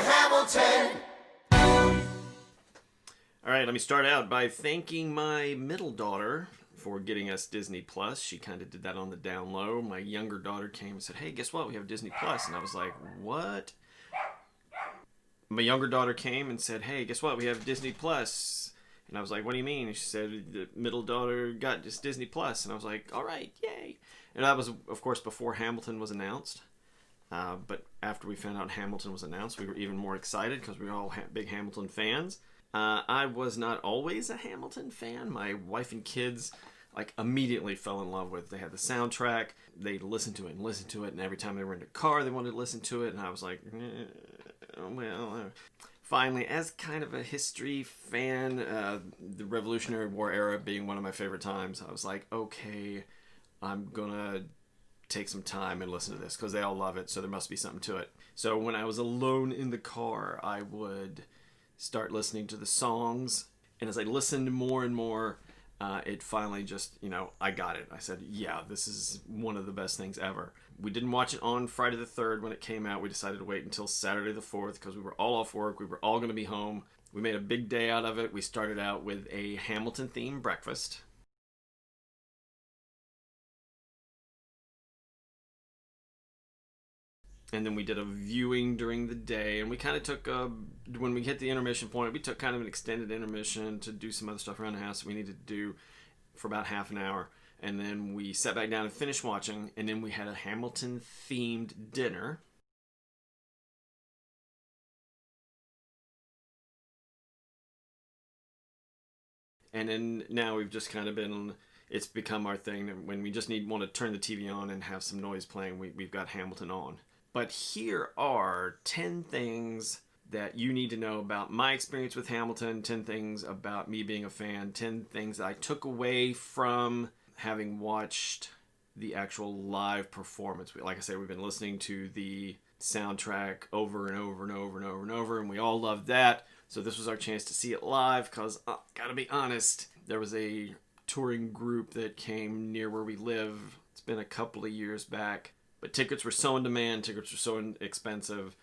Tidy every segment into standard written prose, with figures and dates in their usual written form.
Hamilton. All right, let me start out by thanking my middle daughter for getting us Disney Plus. She kind of did that on the down low. My younger daughter came and said, "Hey, guess what? We have Disney Plus." And I was like, "What?" My younger daughter came and said, "Hey, guess what? We have Disney Plus." And I was like, "What do you mean?" And she said, "The middle daughter got just Disney Plus." And I was like, "All right, yay." And that was, of course, before Hamilton was announced. But after we found out Hamilton was announced, we were even more excited because we were all big Hamilton fans. I was not always a Hamilton fan. My wife and kids immediately fell in love with it. They had the soundtrack. They listened to it and listened to it, and every time they were in the car, they wanted to listen to it. And I was like, well. Finally, as kind of a history fan, the Revolutionary War era being one of my favorite times, I was like, okay, I'm gonna take some time and listen to this because they all love it, so there must be something to it. So when I was alone in the car, I would start listening to the songs, and as I listened more and more, it finally just, I got it. I said, yeah, this is one of the best things ever. We didn't watch it on Friday the 3rd when it came out. We decided to wait until Saturday the 4th because we were all off work. We were all going to be home. We made a big day out of it. We started out with a Hamilton-themed breakfast. And then we did a viewing during the day, and we kind of took, when we hit the intermission point, we took kind of an extended intermission to do some other stuff around the house that we needed to do for about half an hour. And then we sat back down and finished watching, and then we had a Hamilton-themed dinner. And then now we've just kind of been, it's become our thing. When we just want to turn the TV on and have some noise playing, we've got Hamilton on. But here are 10 things that you need to know about my experience with Hamilton, 10 things about me being a fan, 10 things that I took away from having watched the actual live performance. Like I said, we've been listening to the soundtrack over and over and over and over and over, and we all loved that. So this was our chance to see it live because, gotta be honest, there was a touring group that came near where we live. It's been a couple of years back. But tickets were so in demand, tickets were so expensive,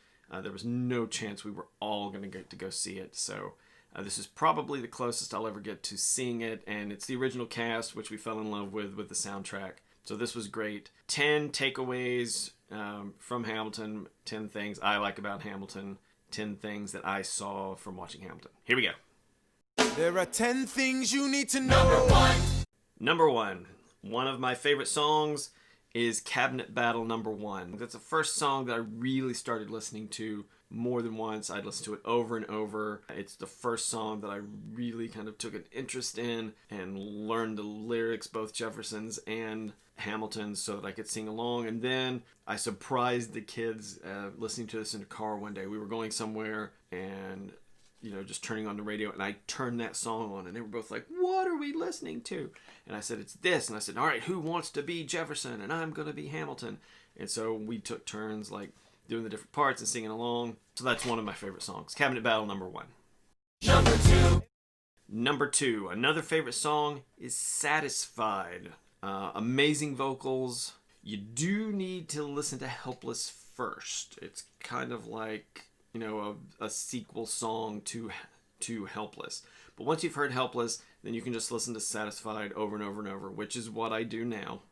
there was no chance we were all going to get to go see it. So this is probably the closest I'll ever get to seeing it, and it's the original cast, which we fell in love with the soundtrack. So this was great. 10 takeaways from Hamilton, 10 things I like about Hamilton, 10 things that I saw from watching Hamilton. Here we go. There are 10 things you need to know. Number one. One of my favorite songs is Cabinet Battle Number 1. That's the first song that I really started listening to more than once. I'd listen to it over and over. It's the first song that I really kind of took an interest in and learned the lyrics, both Jefferson's and Hamilton's, so that I could sing along. And then I surprised the kids listening to this in a car one day. We were going somewhere and just turning on the radio, and I turned that song on, and they were both like, "What are we listening to?" And I said, "It's this." And I said, "All right, who wants to be Jefferson?" And I'm going to be Hamilton. And so we took turns doing the different parts and singing along. So that's one of my favorite songs. Cabinet Battle Number 1. Number two, another favorite song is Satisfied. Amazing vocals. You do need to listen to Helpless first. It's kind of like a sequel song to Helpless. But once you've heard Helpless, then you can just listen to Satisfied over and over and over, which is what I do now.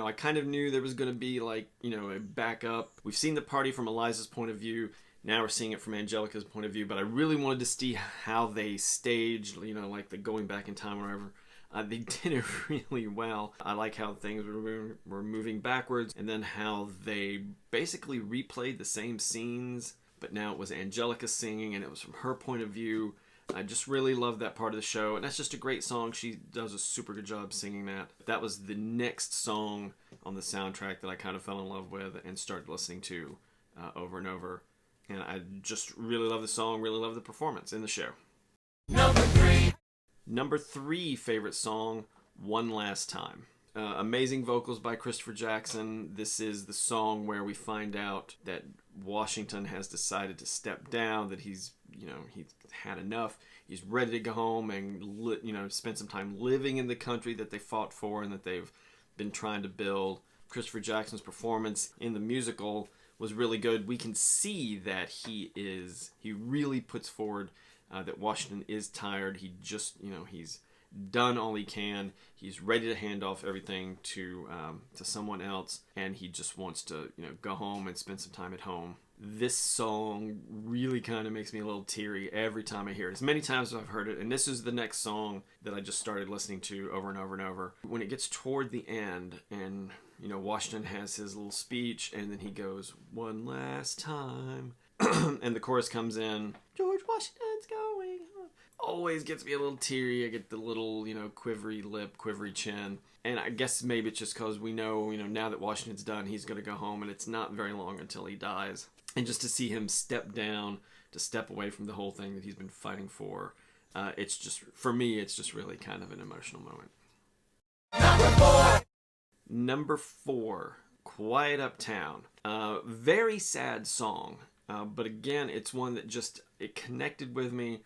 I kind of knew there was going to be a backup. We've seen the party from Eliza's point of view. Now we're seeing it from Angelica's point of view, but I really wanted to see how they staged, the going back in time or whatever. They did it really well. I like how things were moving backwards, and then how they basically replayed the same scenes, but now it was Angelica singing, and it was from her point of view. I just really love that part of the show, and that's just a great song. She does a super good job singing that. That was the next song on the soundtrack that I kind of fell in love with and started listening to over and over. And I just really love the song, really love the performance in the show. Number three favorite song, One Last Time. Amazing vocals by Christopher Jackson. This is the song where we find out that Washington has decided to step down, that he's had enough. He's ready to go home and spend some time living in the country that they fought for and that they've been trying to build. Christopher Jackson's performance in the musical was really good. We can see that he really puts forward that Washington is tired. He just, he's done all he can. He's ready to hand off everything to someone else, and he just wants to, go home and spend some time at home. This song really kind of makes me a little teary every time I hear it. As many times as I've heard it, and this is the next song that I just started listening to over and over and over. When it gets toward the end, and Washington has his little speech, and then he goes, "One last time," and the chorus comes in, "George Washington's going home." Always gets me a little teary. I get the little, quivery lip, quivery chin. And I guess maybe it's just because we know, now that Washington's done, he's going to go home, and it's not very long until he dies. And just to see him step down, to step away from the whole thing that he's been fighting for, it's just, for me, it's just really kind of an emotional moment. Number 4, Quiet Uptown. Very sad song, but again, it's one that just, it connected with me.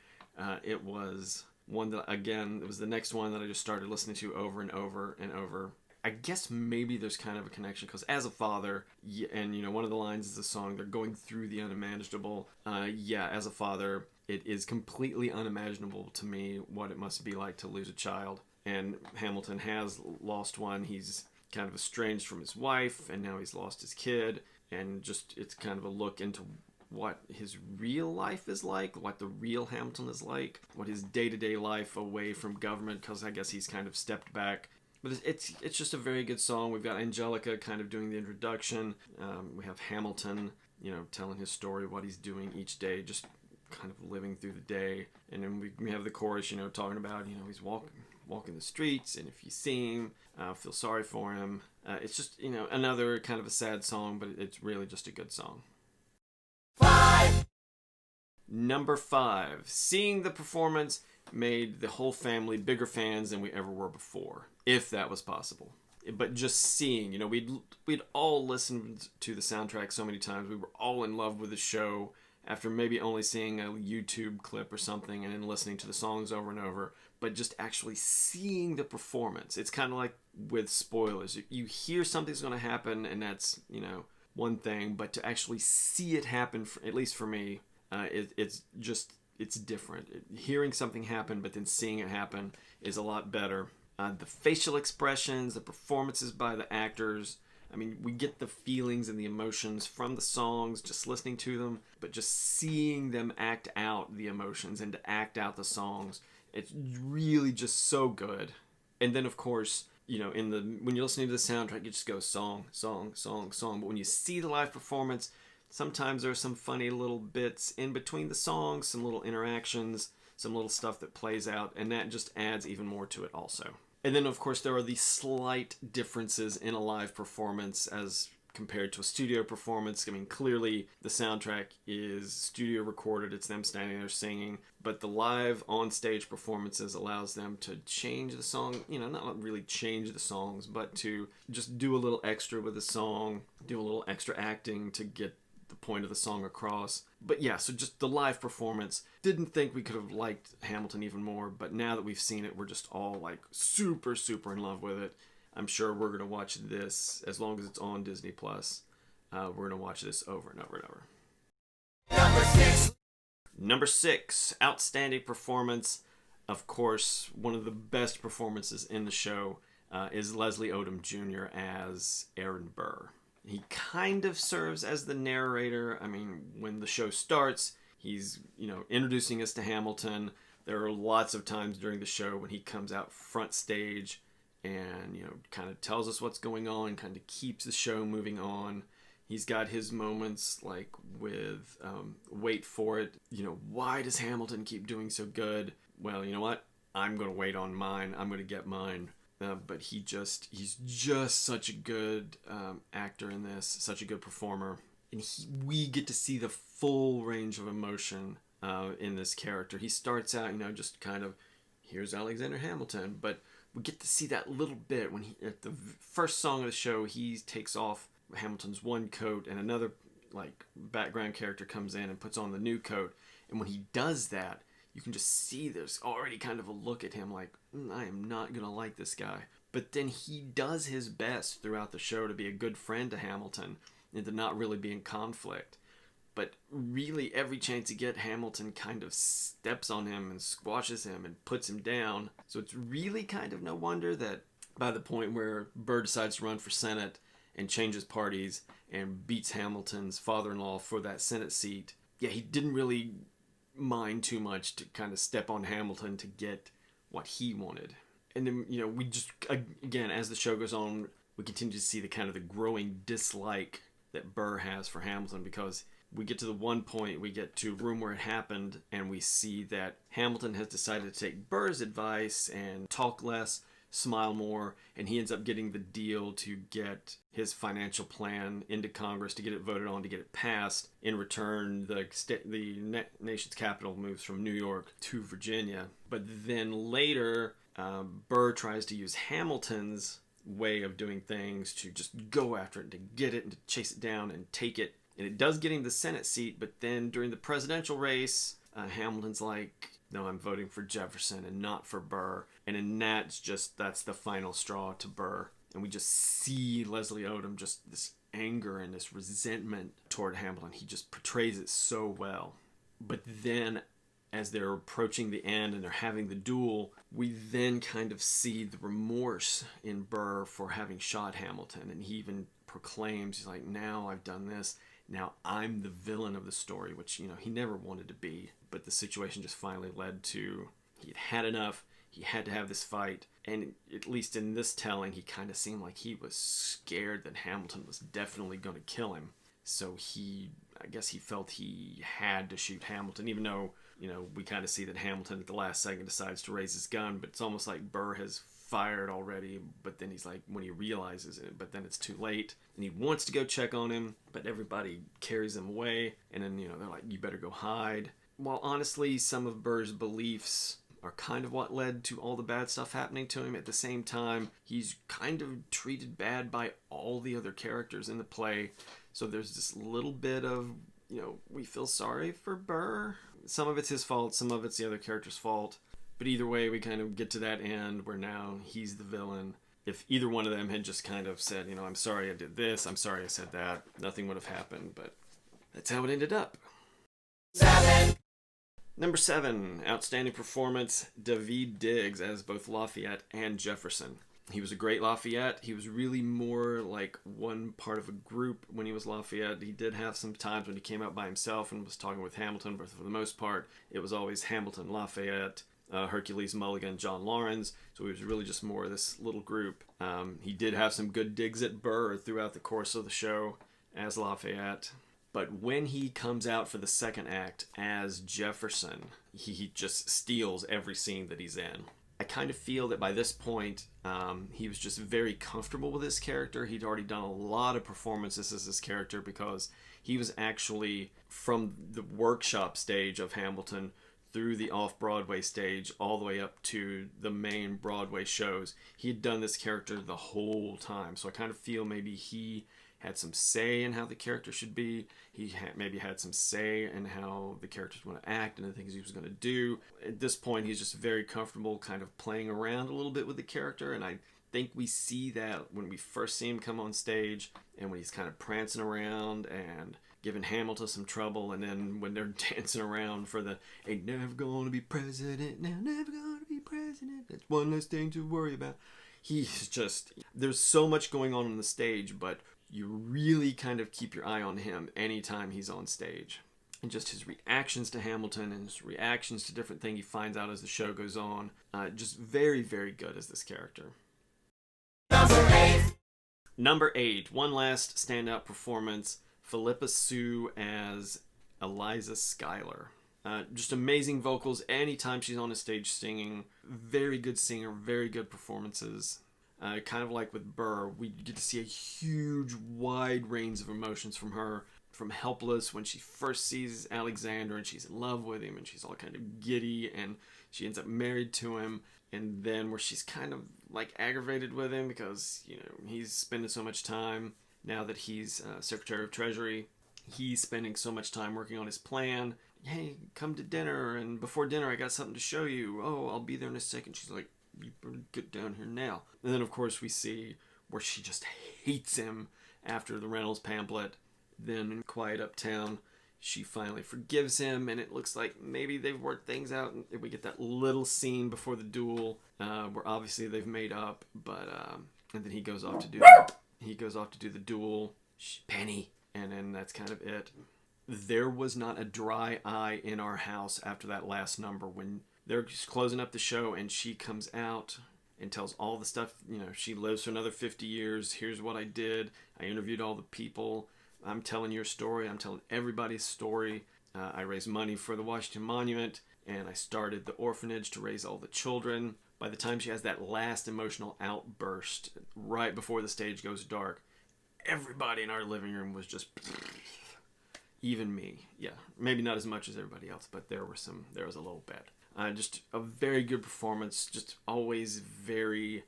It was one that, again, it was the next one that I just started listening to over and over and over. I guess maybe there's kind of a connection because as a father, and one of the lines is the song, they're going through the unimaginable. As a father, it is completely unimaginable to me what it must be like to lose a child. And Hamilton has lost one. He's kind of estranged from his wife, and now he's lost his kid. And just, it's kind of a look into what his real life is like, what the real Hamilton is like, what his day-to-day life away from government, because I guess he's kind of stepped back. But it's just a very good song. We've got Angelica kind of doing the introduction. We have Hamilton, telling his story, what he's doing each day, just kind of living through the day. And then we have the chorus, talking about, he's walking the streets, and if you see him, feel sorry for him. It's just, another kind of a sad song, but it's really just a good song. 5. Number 5, seeing the performance made the whole family bigger fans than we ever were before, if that was possible. But just seeing, we'd all listened to the soundtrack so many times. We were all in love with the show after maybe only seeing a YouTube clip or something and then listening to the songs over and over. But just actually seeing the performance. It's kind of like with spoilers. You hear something's going to happen, and that's, one thing. But to actually see it happen, at least for me, it's different. Hearing something happen, but then seeing it happen is a lot better. The facial expressions, the performances by the actors. I mean, we get the feelings and the emotions from the songs, just listening to them, but just seeing them act out the emotions and to act out the songs. It's really just so good. And then, of course, when you're listening to the soundtrack, you just go song, song, song, song. But when you see the live performance, sometimes there are some funny little bits in between the songs, some little interactions, some little stuff that plays out, and that just adds even more to it also. And then, of course, there are these slight differences in a live performance as compared to a studio performance. I mean, clearly the soundtrack is studio recorded. It's them standing there singing. But the live on-stage performances allows them to change the song. Not really change the songs, but to just do a little extra with the song, do a little extra acting to get the point of the song across. But yeah, so just the live performance. Didn't think we could have liked Hamilton even more, but now that we've seen it, we're just all like super, super in love with it. I'm sure we're going to watch this as long as it's on Disney Plus. We're going to watch this over and over and over. Number 6, outstanding performance. Of course, one of the best performances in the show is Leslie Odom Jr. as Aaron Burr. He kind of serves as the narrator. I mean, when the show starts, he's, introducing us to Hamilton. There are lots of times during the show when he comes out front stage and, kind of tells us what's going on, kind of keeps the show moving on. He's got his moments like with Wait For It. Why does Hamilton keep doing so good? Well, you know what? I'm going to wait on mine. I'm going to get mine. But he's just such a good actor in this, such a good performer. And we get to see the full range of emotion in this character. He starts out, just kind of, here's Alexander Hamilton, but we get to see that little bit when at the first song of the show, he takes off Hamilton's one coat and another like background character comes in and puts on the new coat. And when he does that, you can just see there's already kind of a look at him like, I am not going to like this guy. But then he does his best throughout the show to be a good friend to Hamilton. into not really being conflict. But really, every chance he gets, Hamilton kind of steps on him and squashes him and puts him down. So it's really kind of no wonder that by the point where Burr decides to run for Senate and changes parties and beats Hamilton's father-in-law for that Senate seat, yeah, he didn't really mind too much to kind of step on Hamilton to get what he wanted. And then, we just, again, as the show goes on, we continue to see the kind of the growing dislike that Burr has for Hamilton, because we get to the one point, we get to Room Where It Happened, and we see that Hamilton has decided to take Burr's advice and talk less, smile more, and he ends up getting the deal to get his financial plan into Congress, to get it voted on, to get it passed. In return, the nation's capital moves from New York to Virginia. But then later, Burr tries to use Hamilton's way of doing things to just go after it, to get it, and to chase it down and take it. And it does get him the Senate seat, but then during the presidential race, Hamilton's like, no, I'm voting for Jefferson and not for Burr. And in that's the final straw to Burr. And we just see Leslie Odom, just this anger and this resentment toward Hamilton. He just portrays it so well. But then as they're approaching the end and they're having the duel, we then kind of see the remorse in Burr for having shot Hamilton. And he even proclaims, he's like, now I've done this. Now I'm the villain of the story, which, he never wanted to be. But the situation just finally led to, he had had enough. He had to have this fight. And at least in this telling, he kind of seemed like he was scared that Hamilton was definitely going to kill him. So I guess he felt he had to shoot Hamilton, even though, we kind of see that Hamilton at the last second decides to raise his gun. But it's almost like Burr has fired already, but then he's like, when he realizes it, but then it's too late, and he wants to go check on him, but everybody carries him away, and then, they're like, you better go hide. While honestly, some of Burr's beliefs are kind of what led to all the bad stuff happening to him, at the same time, he's kind of treated bad by all the other characters in the play, so there's this little bit of, we feel sorry for Burr. Some of it's his fault, some of it's the other character's fault. But either way, we kind of get to that end where now he's the villain. If either one of them had just kind of said, I'm sorry I did this, I'm sorry I said that, nothing would have happened. But that's how it ended up. 7. Number 7, outstanding performance, Daveed Diggs as both Lafayette and Jefferson. He was a great Lafayette. He was really more like one part of a group when he was Lafayette. He did have some times when he came out by himself and was talking with Hamilton, but for the most part, it was always Hamilton, Lafayette, Hercules Mulligan, John Laurens. So he was really just more of this little group. He did have some good digs at Burr throughout the course of the show as Lafayette. But when he comes out for the second act as Jefferson, he just steals every scene that he's in. I kind of feel that by this point, he was just very comfortable with his character. He'd already done a lot of performances as his character, because he was actually from the workshop stage of Hamilton through the off-Broadway stage all the way up to the main Broadway shows. He had done this character the whole time. So I kind of feel maybe he had some say in how the character should be. He maybe had some say in how the characters want to act and the things he was going to do. At this point, he's just very comfortable kind of playing around a little bit with the character, and I think we see that when we first see him come on stage and when he's kind of prancing around and giving Hamilton some trouble, and then when they're dancing around for the ain't never gonna be president, now never gonna be president, that's one less thing to worry about. He's just, there's so much going on the stage, but you really kind of keep your eye on him anytime he's on stage. And just his reactions to Hamilton and his reactions to different things he finds out as the show goes on. Just very, very good as this character. Number 8, one last standout performance, Philippa Sue as Eliza Schuyler. Just amazing vocals anytime she's on a stage singing. Very good singer, very good performances. Kind of like with Burr, we get to see a huge, wide range of emotions from her. From helpless when she first sees Alexander and she's in love with him and she's all kind of giddy and she ends up married to him. And then where she's kind of like aggravated with him because, he's spending so much time now that he's Secretary of Treasury. He's spending so much time working on his plan. Hey, come to dinner, and before dinner I got something to show you. Oh, I'll be there in a second. She's like, you better get down here now. And then of course we see where she just hates him after the Reynolds pamphlet. Then in Quiet Uptown, she finally forgives him, and it looks like maybe they've worked things out. And we get that little scene before the duel, where obviously they've made up, but and then he goes off to do the duel. Penny, and then that's kind of it. There was not a dry eye in our house after that last number when they're just closing up the show, and she comes out and tells all the stuff. She lives for another 50 years. Here's what I did. I interviewed all the people. I'm telling your story. I'm telling everybody's story. I raised money for the Washington Monument, and I started the orphanage to raise all the children. By the time she has that last emotional outburst right before the stage goes dark, everybody in our living room was just, even me. Yeah, maybe not as much as everybody else, but there was a little bit. Just a very good performance. Just always very,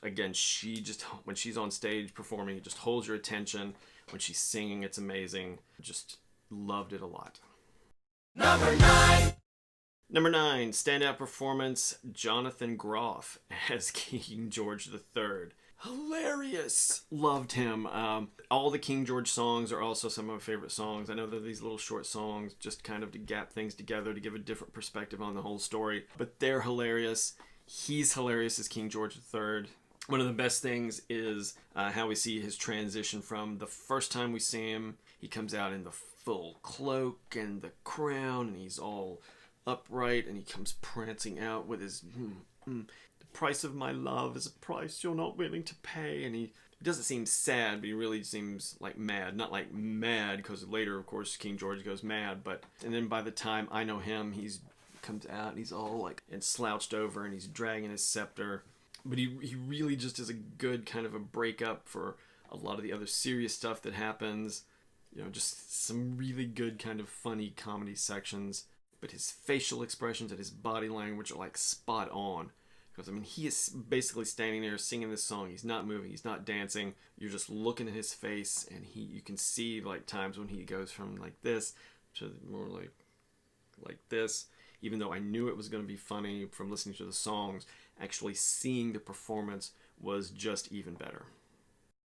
again, she just, when she's on stage performing, it just holds your attention. When she's singing, it's amazing. Just loved it a lot. Number 9. Number 9, standout performance, Jonathan Groff as King George III. Hilarious. Loved him. All the King George songs are also some of my favorite songs. I know they're these little short songs just kind of to gap things together to give a different perspective on the whole story. But they're hilarious. He's hilarious as King George III. One of the best things is how we see his transition from the first time we see him. He comes out in the full cloak and the crown, and he's all upright, and he comes prancing out with his the price of my love is a price you're not willing to pay. And he doesn't seem sad, but he really seems like mad. Not like mad, because later, of course, King George goes mad. And then by the time I know him, comes out and he's all like and slouched over, and he's dragging his scepter. But he really just is a good kind of a breakup for a lot of the other serious stuff that happens. Just some really good kind of funny comedy sections. But his facial expressions and his body language are like spot on. Because, he is basically standing there singing this song. He's not moving. He's not dancing. You're just looking at his face, and you can see like times when he goes from like this to more like this. Even though I knew it was going to be funny from listening to the songs, actually seeing the performance was just even better.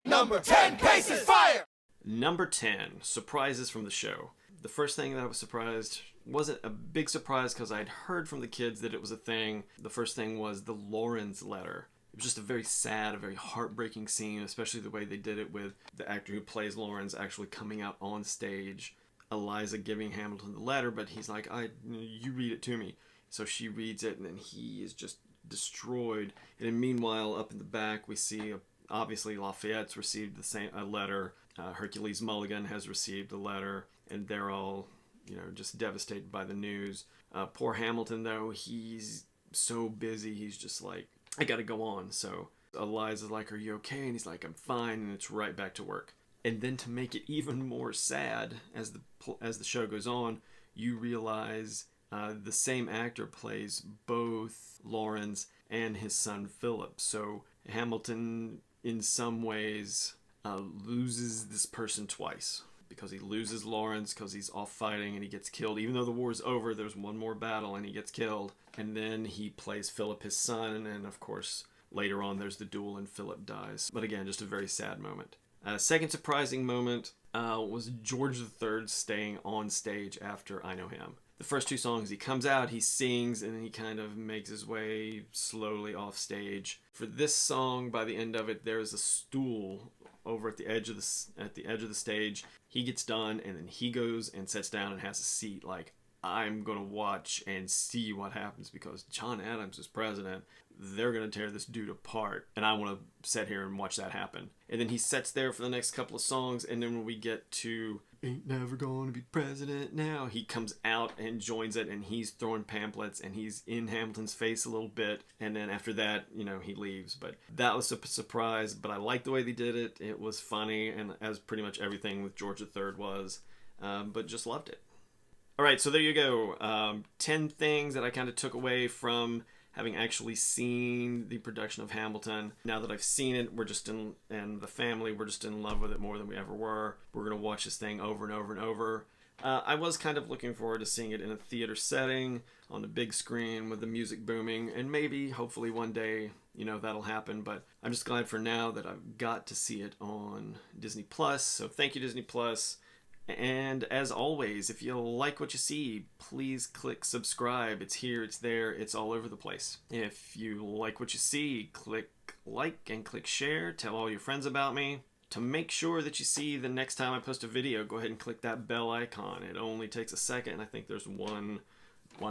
Number 10, Paces Fire! Number 10, surprises from the show. The first thing that I was surprised wasn't a big surprise because I'd heard from the kids that it was a thing. The first thing was the Lawrence letter. It was just a very sad, a very heartbreaking scene, especially the way they did it with the actor who plays Lawrence actually coming out on stage. Eliza giving Hamilton the letter, but he's like, you read it to me. So she reads it, and then he is just destroyed. And then meanwhile, up in the back, we see, obviously, Lafayette's received the same letter. Hercules Mulligan has received a letter, and they're all, just devastated by the news. Poor Hamilton, though, he's so busy, he's just like, I gotta go on. So Eliza's like, are you okay? And he's like, I'm fine, and it's right back to work. And then to make it even more sad, as the show goes on, you realize the same actor plays both Lawrence and his son Philip. So Hamilton, in some ways, loses this person twice. Because he loses Lawrence because he's off fighting and he gets killed. Even though the war's over, there's one more battle and he gets killed. And then he plays Philip, his son, and then, of course, later on there's the duel and Philip dies. But again, just a very sad moment. Second surprising moment was George III staying on stage after I Know Him. The first two songs, he comes out, he sings, and then he kind of makes his way slowly off stage. For this song, by the end of it, there's a stool over at the edge of the stage. He gets done, and then he goes and sits down and has a seat. Like, I'm going to watch and see what happens, because John Adams is president. They're going to tear this dude apart, and I want to sit here and watch that happen. And then he sits there for the next couple of songs, and then when we get to Ain't Never Gonna Be President Now, he comes out and joins it, and he's throwing pamphlets, and he's in Hamilton's face a little bit, and then after that, he leaves. But that was a surprise, but I liked the way they did it. It was funny, and as pretty much everything with George III was, but just loved it. All right, so there you go. 10 things that I kind of took away from having actually seen the production of Hamilton. Now that I've seen it, and the family, we're just in love with it more than we ever were. We're going to watch this thing over and over and over. I was kind of looking forward to seeing it in a theater setting, on the big screen with the music booming, and maybe, hopefully one day, that'll happen. But I'm just glad for now that I've got to see it on Disney Plus. So thank you, Disney Plus. And as always, if you like what you see, please click subscribe. It's here, it's there, it's all over the place. If you like what you see, click like and click share. Tell all your friends about me. To make sure that you see the next time I post a video, go ahead and click that bell icon. It only takes a second. I think there's one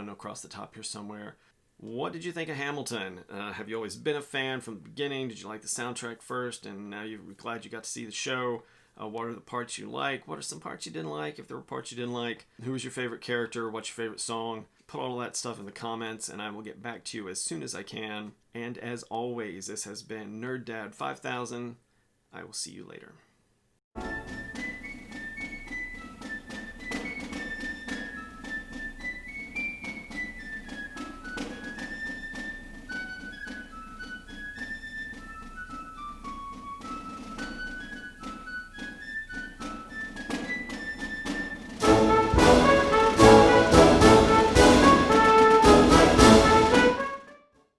across the top here somewhere. What did you think of Hamilton? Have you always been a fan from the beginning? Did you like the soundtrack first and now you're glad you got to see the show? What are the parts you like? What are some parts you didn't like? If there were parts you didn't like, who was your favorite character? What's your favorite song? Put all that stuff in the comments and I will get back to you as soon as I can. And as always, this has been Nerd Dad 5000. I will see you later.